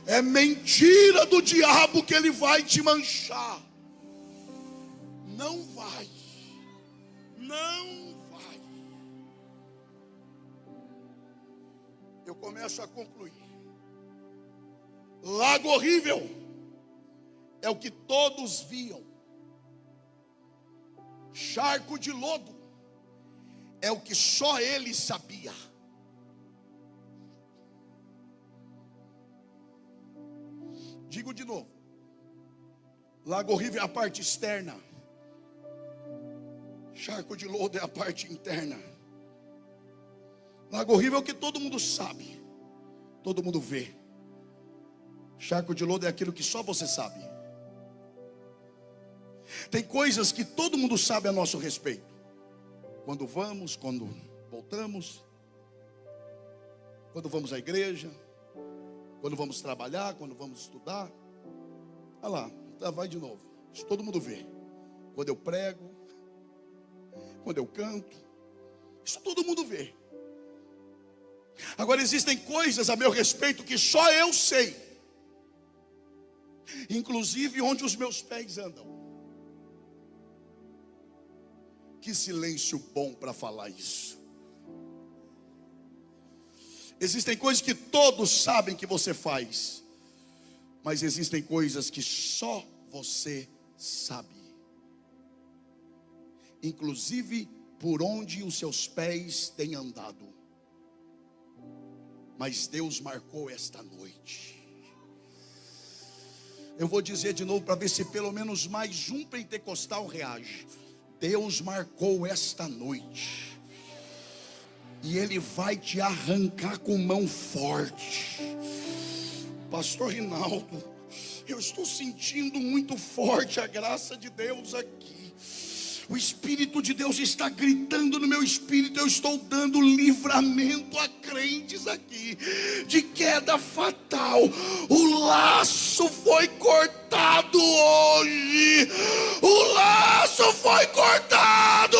É mentira do diabo que ele vai te manchar. Não vai. Não vai. Eu começo a concluir. Lago horrível é o que todos viam. Charco de lodo é o que só ele sabia. Digo de novo. Lago horrível é a parte externa. Charco de lodo é a parte interna. Lago horrível é o que todo mundo sabe, todo mundo vê. Charco de lodo é aquilo que só você sabe. Tem coisas que todo mundo sabe a nosso respeito. Quando vamos, quando voltamos, quando vamos à igreja, quando vamos trabalhar, quando vamos estudar. Olha lá, vai de novo. Isso todo mundo vê. Quando eu prego, quando eu canto, isso todo mundo vê. Agora existem coisas a meu respeito que só eu sei. Inclusive onde os meus pés andam. Que silêncio bom para falar isso. Existem coisas que todos sabem que você faz, mas existem coisas que só você sabe. Inclusive por onde os seus pés têm andado. Mas Deus marcou esta noite. Eu vou dizer de novo para ver se pelo menos mais um pentecostal reage. Deus marcou esta noite. E Ele vai te arrancar com mão forte. Pastor Rinaldo, eu estou sentindo muito forte a graça de Deus aqui. O Espírito de Deus está gritando no meu espírito. Eu estou dando livramento a crentes aqui de queda fatal. O laço foi cortado hoje. O laço foi cortado.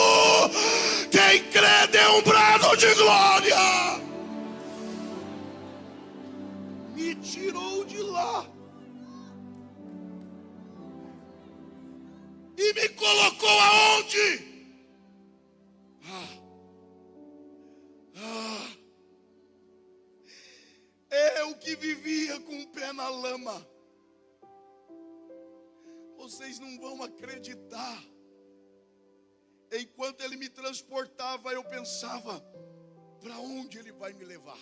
Quem crê dê um brado de glória. Me tirou de lá e me colocou aonde? Eu que vivia com o pé na lama. Vocês não vão acreditar. Enquanto Ele me transportava, eu pensava: para onde Ele vai me levar?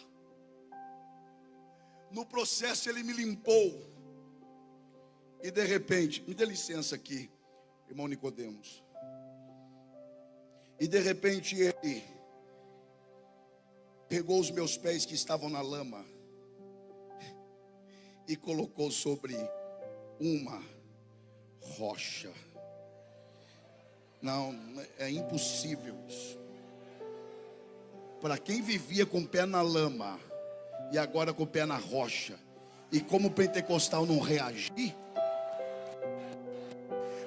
No processo Ele me limpou. E de repente, me dê licença aqui, irmão Nicodemos. E de repente Ele pegou os meus pés que estavam na lama e colocou sobre uma rocha. Não, é impossível isso. Para quem vivia com o pé na lama e agora com o pé na rocha, e como o pentecostal não reagir,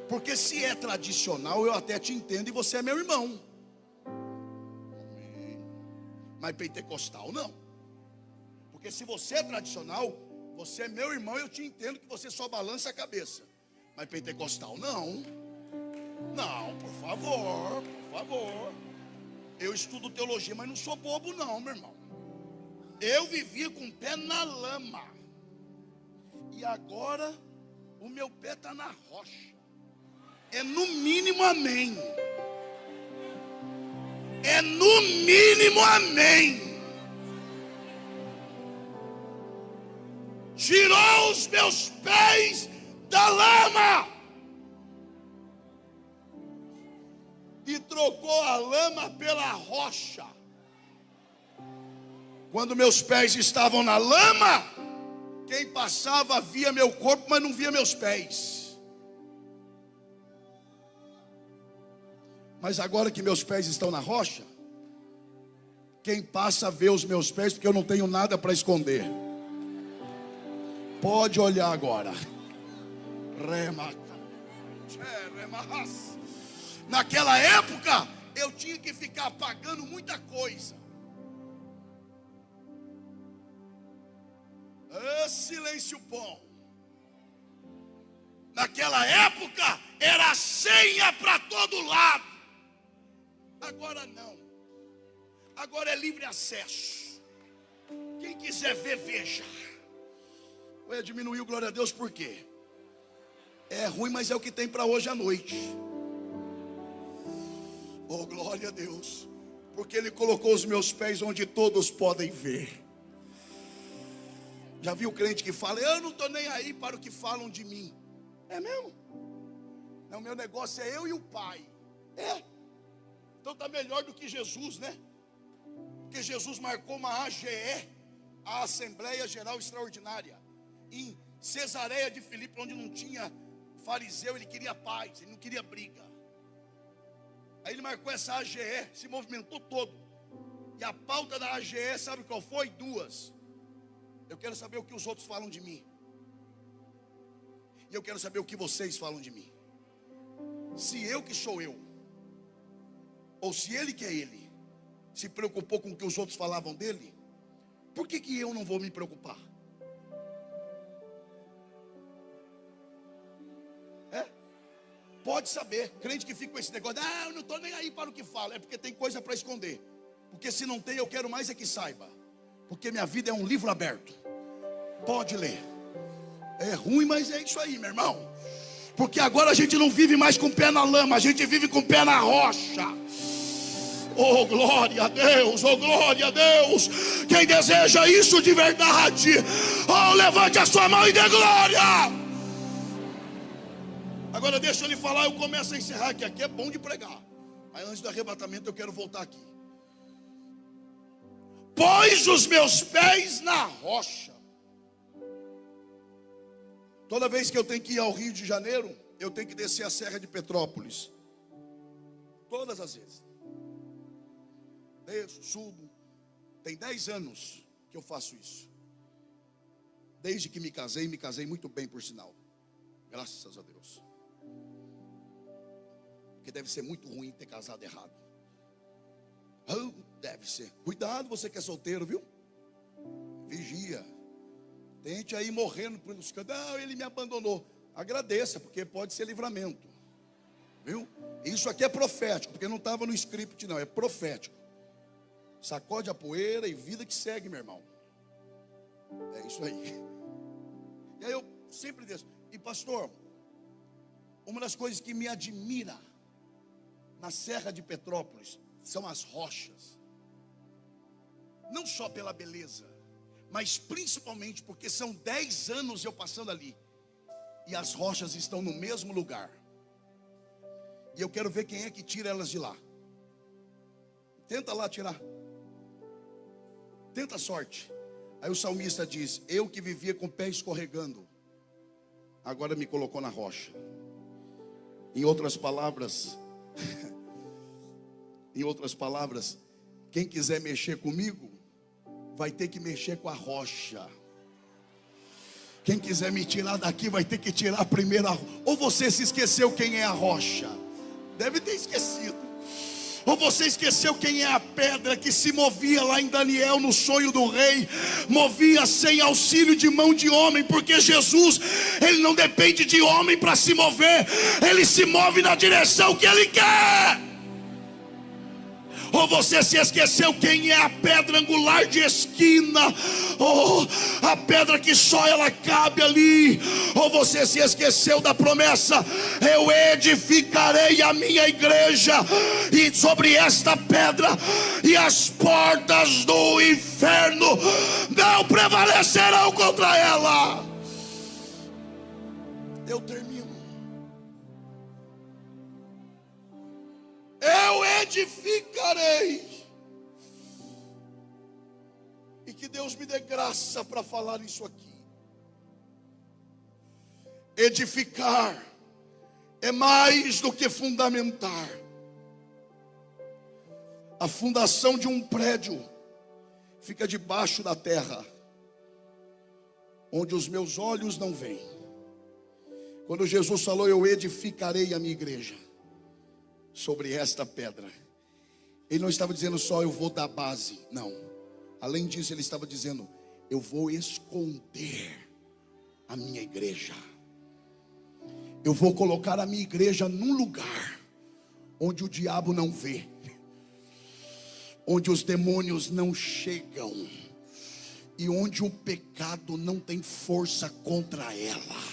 porque se é tradicional eu até te entendo e você é meu irmão, mas pentecostal não. Porque se você é tradicional, você é meu irmão, eu te entendo que você só balança a cabeça, mas pentecostal não. Não, por favor, por favor. Eu estudo teologia, mas não sou bobo não, meu irmão. Eu vivia com o pé na lama, e agora o meu pé está na rocha. É no mínimo amém. É no mínimo amém. Tirou os meus pés da lama e trocou a lama pela rocha. Quando meus pés estavam na lama, quem passava via meu corpo, mas não via meus pés. Mas agora que meus pés estão na rocha, quem passa vê os meus pés, porque eu não tenho nada para esconder. Pode olhar agora. Naquela época, eu tinha que ficar pagando muita coisa. Silêncio bom. Naquela época, era senha para todo lado. Agora não. Agora é livre acesso. Quem quiser ver, veja. Ué, diminuiu, glória a Deus, por quê? É ruim, mas é o que tem para hoje à noite. Oh, glória a Deus. Porque Ele colocou os meus pés onde todos podem ver. Já viu o crente que fala: eu não estou nem aí para o que falam de mim. É mesmo? Não, meu negócio é eu e o Pai. É. Então está melhor do que Jesus, né? Porque Jesus marcou uma AGE, a Assembleia Geral Extraordinária, em Cesareia de Filipe, onde não tinha fariseu. Ele queria paz, ele não queria briga. Aí ele marcou essa AGE, se movimentou todo. E a pauta da AGE, sabe qual foi? Duas. Eu quero saber o que os outros falam de mim, e eu quero saber o que vocês falam de mim. Se eu que sou eu, ou se ele que é ele, se preocupou com o que os outros falavam dele, por que eu não vou me preocupar? Pode saber, crente que fica com esse negócio: ah, eu não estou nem aí para o que fala. É porque tem coisa para esconder. Porque se não tem, eu quero mais é que saiba. Porque minha vida é um livro aberto. Pode ler. É ruim, mas é isso aí, meu irmão. Porque agora a gente não vive mais com o pé na lama, a gente vive com o pé na rocha. Oh, glória a Deus, oh, glória a Deus. Quem deseja isso de verdade, oh, levante a sua mão e dê glória. Agora deixa ele falar, eu começo a encerrar, que aqui é bom de pregar. Mas antes do arrebatamento eu quero voltar aqui. Pôs os meus pés na rocha. Toda vez que eu tenho que ir ao Rio de Janeiro, eu tenho que descer a Serra de Petrópolis. Todas as vezes. Desço, subo. Tem 10 anos que eu faço isso. Desde que me casei muito bem, por sinal. Graças a Deus. Porque deve ser muito ruim ter casado errado. Oh, deve ser. Cuidado, você que é solteiro, viu? Vigia. Tente aí morrendo pelos cantos. Não, ele me abandonou. Agradeça, porque pode ser livramento. Viu? Isso aqui é profético, porque não estava no script, não. É profético. Sacode a poeira e vida que segue, meu irmão. É isso aí. E aí eu sempre desço. E pastor, uma das coisas que me admira na Serra de Petrópolis são as rochas. Não só pela beleza, mas principalmente porque são 10 anos eu passando ali, e as rochas estão no mesmo lugar. E eu quero ver quem é que tira elas de lá. Tenta lá tirar. Tenta a sorte. Aí o salmista diz: eu que vivia com o pé escorregando, agora me colocou na rocha. Em outras palavras, Em outras palavras, quem quiser mexer comigo, vai ter que mexer com a rocha. Quem quiser me tirar daqui, vai ter que tirar primeiro a rocha. Ou você se esqueceu quem é a rocha? Deve ter esquecido. Ou você esqueceu quem é a pedra que se movia lá em Daniel no sonho do rei? Movia sem auxílio de mão de homem, porque Jesus, ele não depende de homem para se mover. Ele se move na direção que ele quer. Ou você se esqueceu quem é a pedra angular de esquina? Ou a pedra que só ela cabe ali? Ou você se esqueceu da promessa: eu edificarei a minha igreja, e sobre esta pedra, e as portas do inferno não prevalecerão contra ela. Eu termino. Eu edificarei. E que Deus me dê graça para falar isso aqui. Edificar é mais do que fundamentar. A fundação de um prédio fica debaixo da terra, onde os meus olhos não veem. Quando Jesus falou: eu edificarei a minha igreja sobre esta pedra, ele não estava dizendo só eu vou dar base, não. Além disso, ele estava dizendo: eu vou esconder a minha igreja. Eu vou colocar a minha igreja num lugar onde o diabo não vê, onde os demônios não chegam, e onde o pecado não tem força contra ela.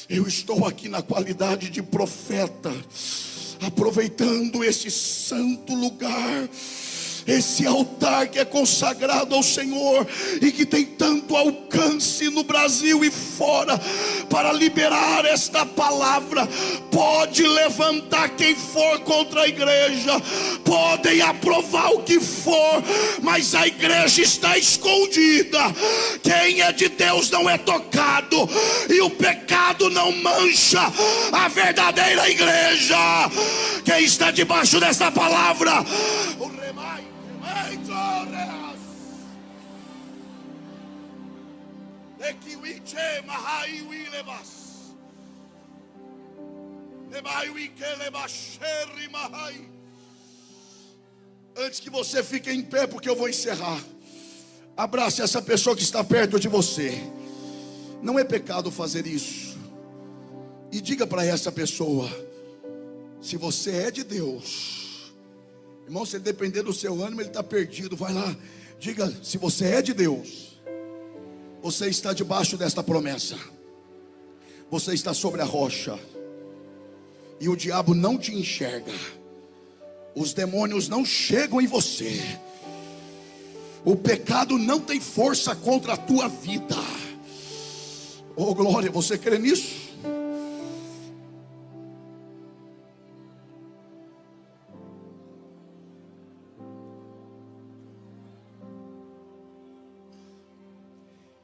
Eu estou aqui na qualidade de profeta, aproveitando esse santo lugar, esse altar que é consagrado ao Senhor e que tem tanto alcance no Brasil e fora, para liberar esta palavra. Pode levantar quem for contra a igreja, podem aprovar o que for, mas a igreja está escondida. Quem é de Deus não é tocado, e o pecado não mancha a verdadeira igreja. Quem está debaixo dessa palavra, antes que você fique em pé, porque eu vou encerrar, abrace essa pessoa que está perto de você. Não é pecado fazer isso. E diga para essa pessoa: se você é de Deus, irmão, se ele depender do seu ânimo, ele está perdido. Vai lá, diga: se você é de Deus, você está debaixo desta promessa. Você está sobre a rocha, e o diabo não te enxerga. Os demônios não chegam em você. O pecado não tem força contra a tua vida. Oh glória, você crê nisso?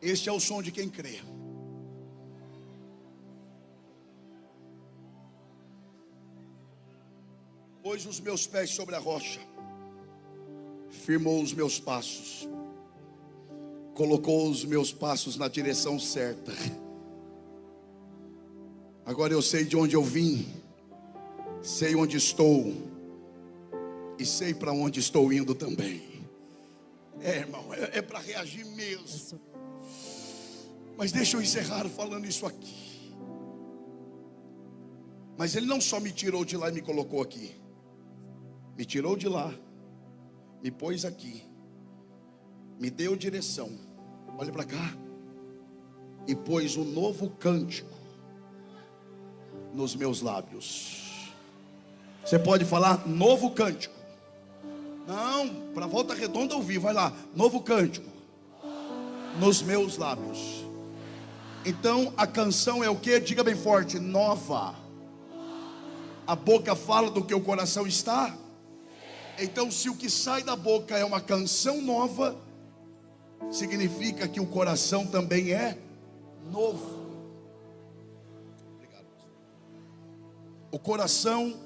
Este é o som de quem crê. Pôs os meus pés sobre a rocha, firmou os meus passos, colocou os meus passos na direção certa. Agora eu sei de onde eu vim, sei onde estou, e sei para onde estou indo também. Irmão, é para reagir mesmo. Mas deixa eu encerrar falando isso aqui. Mas ele não só me tirou de lá e me colocou aqui. Me tirou de lá, me pôs aqui, me deu direção. Olha para cá. E pôs um novo cântico nos meus lábios. Você pode falar novo cântico? Não, para Volta Redonda ouvir, vai lá. Novo cântico nos meus lábios. Então a canção é o que? Diga bem forte: nova. A boca fala do que o coração está. Então, se o que sai da boca é uma canção nova, significa que o coração também é novo. Obrigado. O coração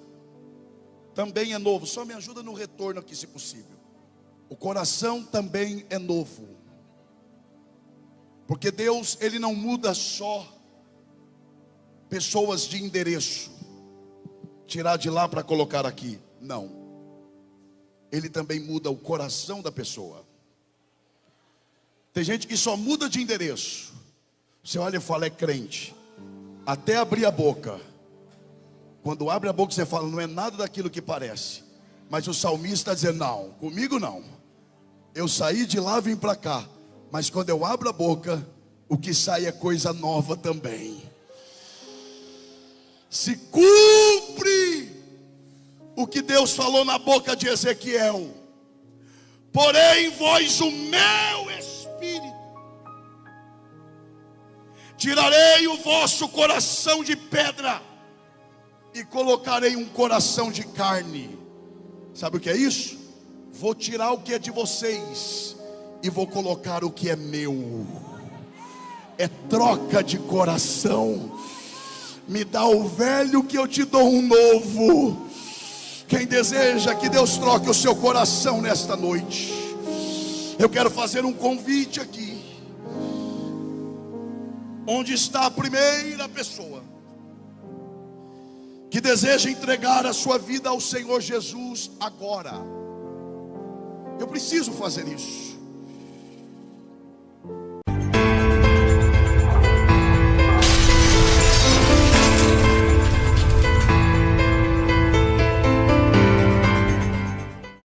também é novo. Só me ajuda no retorno aqui, se possível. O coração também é novo. Porque Deus, Ele não muda só pessoas de endereço, tirar de lá para colocar aqui. Não. Ele também muda o coração da pessoa. Tem gente que só muda de endereço. Você olha e fala, é crente, até abrir a boca. Quando abre a boca você fala, não é nada daquilo que parece. Mas o salmista está dizendo, não, comigo não. Eu saí de lá, vim para cá. Mas quando eu abro a boca, o que sai é coisa nova também. Se cumpre o que Deus falou na boca de Ezequiel. Porém vós o meu espírito, tirarei o vosso coração de pedra e colocarei um coração de carne. Sabe o que é isso? Vou tirar o que é de vocês e vou colocar o que é meu. É troca de coração. Me dá o velho que eu te dou um novo. Quem deseja que Deus troque o seu coração nesta noite, eu quero fazer um convite aqui. Onde está a primeira pessoa que deseja entregar a sua vida ao Senhor Jesus agora? Eu preciso fazer isso.